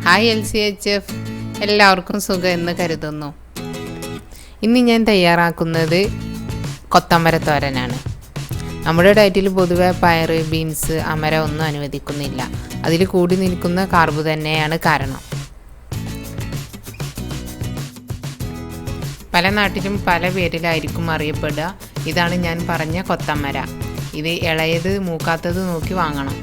Hi LCHF, എല്ലാവർക്കും സുഖം എന്ന് കരുതുന്നു. ഇന്ന് ഞാൻ തയ്യാറാക്കുന്നത് കൊത്തമര തോരനാണ്. നമ്മുടെ ഡയറ്റിൽ പൊതുവെ പയർ, ബീൻസ്, അമര ഒന്നും അനുവദിക്കുന്നില്ല. അതിൽ കൂടി നിൽക്കുന്ന കാർബ് തന്നെയാണ് കാരണം. പല നാട്ടിലും പല പേരിലായിരിക്കും അറിയപ്പെടുക. ഇതാണ് ഞാൻ പറഞ്ഞ കൊത്തമര. ഇത് ഇളയത് മൂക്കാത്തത് നോക്കി വാങ്ങണം.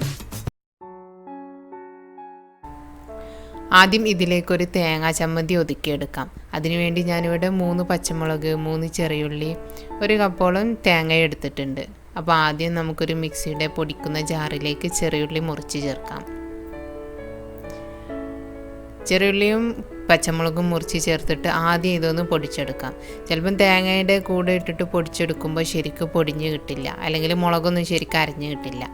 ആദ്യം ഇതിലേക്കൊരു തേങ്ങാ ചമ്മന്തി ഒതുക്കിയെടുക്കാം. അതിനുവേണ്ടി ഞാനിവിടെ 3 പച്ചമുളക്, 3 ചെറിയുള്ളി, 1 കപ്പോളം തേങ്ങ എടുത്തിട്ടുണ്ട്. അപ്പോൾ ആദ്യം നമുക്കൊരു മിക്സിയുടെ പൊടിക്കുന്ന ജാറിലേക്ക് ചെറിയുള്ളി മുറിച്ച് ചേർക്കാം. ചെറിയുള്ളിയും പച്ചമുളകും മുറിച്ച് ചേർത്തിട്ട് ആദ്യം ഇതൊന്ന് പൊടിച്ചെടുക്കാം. ചിലപ്പം തേങ്ങയുടെ കൂടെ ഇട്ടിട്ട് പൊടിച്ചെടുക്കുമ്പോൾ ശരിക്കും പൊടിഞ്ഞ് കിട്ടില്ല, അല്ലെങ്കിൽ മുളകൊന്നും ശരിക്കും അരഞ്ഞ് കിട്ടില്ല.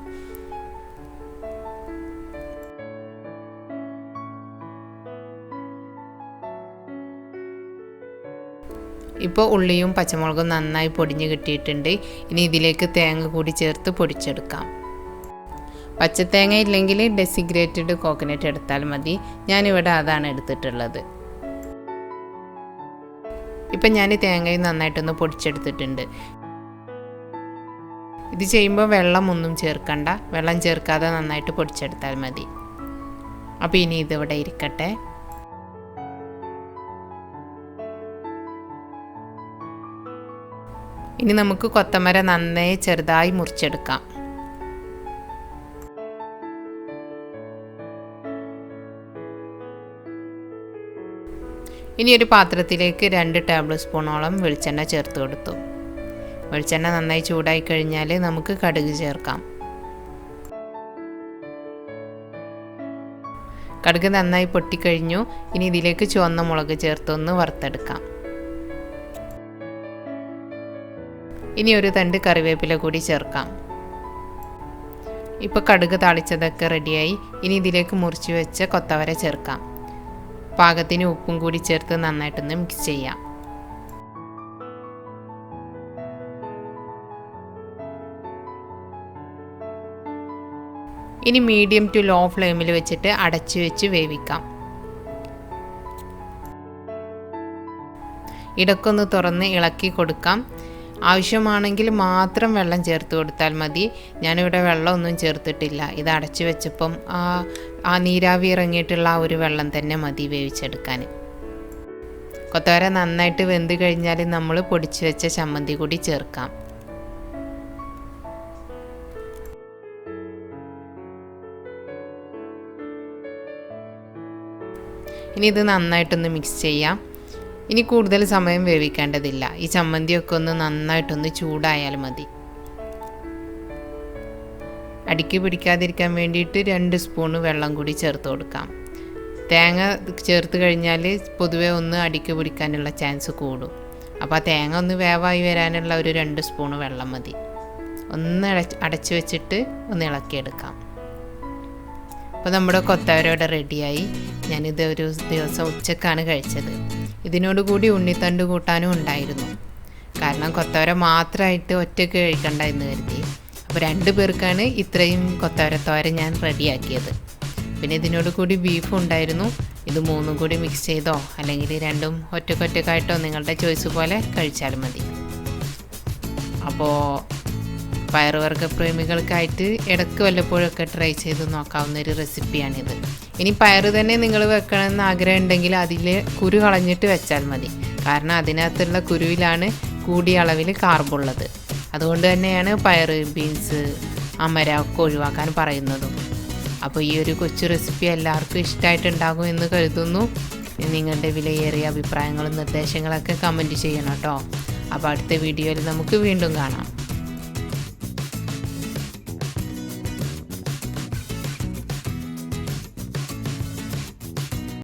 ഇപ്പോൾ ഉള്ളിയും പച്ചമുളകും നന്നായി പൊടിഞ്ഞ് കിട്ടിയിട്ടുണ്ട്. ഇനി ഇതിലേക്ക് തേങ്ങ കൂടി ചേർത്ത് പൊടിച്ചെടുക്കാം. പച്ചത്തേങ്ങ ഇല്ലെങ്കിൽ ഡെസിഗ്രേറ്റഡ് കോക്കനട്ട് എടുത്താൽ മതി. ഞാനിവിടെ അതാണ് എടുത്തിട്ടുള്ളത്. ഇപ്പം ഞാൻ തേങ്ങയും നന്നായിട്ടൊന്ന് പൊടിച്ചെടുത്തിട്ടുണ്ട്. ഇത് ചെയ്യുമ്പോൾ വെള്ളമൊന്നും ചേർക്കണ്ട, വെള്ളം ചേർക്കാതെ നന്നായിട്ട് പൊടിച്ചെടുത്താൽ മതി. അപ്പോൾ ഇനി ഇതിവിടെ ഇരിക്കട്ടെ. ഇനി നമുക്ക് കൊത്തമര നന്നായി ചെറുതായി മുറിച്ചെടുക്കാം. ഇനി ഒരു പാത്രത്തിലേക്ക് 2 ടേബിൾ സ്പൂണോളം വെളിച്ചെണ്ണ ചേർത്ത് കൊടുത്തു. വെളിച്ചെണ്ണ നന്നായി ചൂടായി കഴിഞ്ഞാൽ നമുക്ക് കടുക് ചേർക്കാം. കടുക് നന്നായി പൊട്ടിക്കഴിഞ്ഞു. ഇനി ഇതിലേക്ക് ചുവന്ന മുളക് ചേർത്തൊന്ന് വറുത്തെടുക്കാം. ഇനി ഒരു തണ്ട് കറിവേപ്പില കൂടി ചേർക്കാം. ഇപ്പോൾ കടുക് താളിച്ചതൊക്കെ റെഡിയായി. ഇനി ഇതിലേക്ക് മുറിച്ച് വെച്ച കൊത്തവര ചേർക്കാം. പാകത്തിന് ഉപ്പും കൂടി ചേർത്ത് നന്നായിട്ടൊന്ന് മിക്സ് ചെയ്യാം. ഇനി മീഡിയം ടു ലോ ഫ്ലെയിമിൽ വെച്ചിട്ട് അടച്ചു വെച്ച് വേവിക്കാം. ഇടയ്ക്കൊന്ന് തുറന്ന് ഇളക്കി കൊടുക്കാം. ആവശ്യമാണെങ്കിൽ മാത്രം വെള്ളം ചേർത്ത് കൊടുത്താൽ മതി. ഞാനിവിടെ വെള്ളമൊന്നും ചേർത്തിട്ടില്ല. ഇത് അടച്ചു വെച്ചപ്പം ആ നീരാവി ഇറങ്ങിയിട്ടുള്ള ആ ഒരു വെള്ളം തന്നെ മതി വേവിച്ചെടുക്കാൻ. കൊത്തവര നന്നായിട്ട് വെന്ത് കഴിഞ്ഞാൽ നമ്മൾ പൊടിച്ചു വെച്ച ചമ്മന്തി കൂടി ചേർക്കാം. ഇനി ഇത് നന്നായിട്ടൊന്ന് മിക്സ് ചെയ്യാം. ഇനി കൂടുതൽ സമയം വേവിക്കേണ്ടതില്ല. ഈ ചമ്മന്തിയൊക്കെ ഒന്ന് നന്നായിട്ടൊന്ന് ചൂടായാൽ മതി. അടിക്ക് പിടിക്കാതിരിക്കാൻ വേണ്ടിയിട്ട് 2 സ്പൂണ് വെള്ളം കൂടി ചേർത്ത് കൊടുക്കാം. തേങ്ങ ചേർത്ത് കഴിഞ്ഞാൽ പൊതുവെ ഒന്ന് അടിക്ക് പിടിക്കാനുള്ള ചാൻസ് കൂടും. അപ്പോൾ ആ തേങ്ങ ഒന്ന് വേവായി വരാനുള്ള ഒരു 2 സ്പൂണ് വെള്ളം മതി. ഒന്ന് അടച്ചു വെച്ചിട്ട് ഒന്ന് ഇളക്കിയെടുക്കാം. അപ്പോൾ നമ്മുടെ കൊത്തവരയുടെ റെഡിയായി. ഞാനിത് ഒരു ദിവസം ഉച്ചക്കാണ് കഴിച്ചത്. ഇതിനോട് കൂടി ഉണ്ണിത്തണ്ട് കൂട്ടാനും ഉണ്ടായിരുന്നു. കാരണം കൊത്തവര മാത്രമായിട്ട് ഒറ്റയ്ക്ക് കഴിക്കണ്ട എന്ന് കരുതി. അപ്പോൾ 2 പേർക്കാണ് ഇത്രയും കൊത്തവര തോരൻ ഞാൻ റെഡിയാക്കിയത്. പിന്നെ ഇതിനോട് കൂടി ബീഫും ഉണ്ടായിരുന്നു. ഇത് 3 കൂടി മിക്സ് ചെയ്തോ അല്ലെങ്കിൽ 2ഉം ഒറ്റക്കൊറ്റക്കായിട്ടോ നിങ്ങളുടെ ചോയ്സ് പോലെ കഴിച്ചാലും മതി. അപ്പോൾ പയറുവർഗ്ഗ പ്രേമികൾക്കായിട്ട് ഇടയ്ക്ക് വല്ലപ്പോഴൊക്കെ ട്രൈ ചെയ്ത് നോക്കാവുന്ന ഒരു റെസിപ്പിയാണിത്. ഇനി പയർ തന്നെ നിങ്ങൾ വെക്കണമെന്ന് ആഗ്രഹം ഉണ്ടെങ്കിൽ അതിൽ കുരു കളഞ്ഞിട്ട് വെച്ചാൽ മതി. കാരണം അതിനകത്തുള്ള കുരുവിലാണ് കൂടിയ അളവിൽ കാർബുള്ളത്. അതുകൊണ്ട് തന്നെയാണ് പയർ, ബീൻസ്, അമര ഒക്കെ ഒഴിവാക്കാൻ പറയുന്നതും. അപ്പോൾ ഈ ഒരു കൊച്ചു റെസിപ്പി എല്ലാവർക്കും ഇഷ്ടമായിട്ടുണ്ടാകും എന്ന് കരുതുന്നു. നിങ്ങളുടെ വിലയേറിയ അഭിപ്രായങ്ങളും നിർദ്ദേശങ്ങളൊക്കെ കമൻറ്റ് ചെയ്യണം കേട്ടോ. അപ്പോൾ അടുത്ത വീഡിയോയിൽ നമുക്ക് വീണ്ടും കാണാം.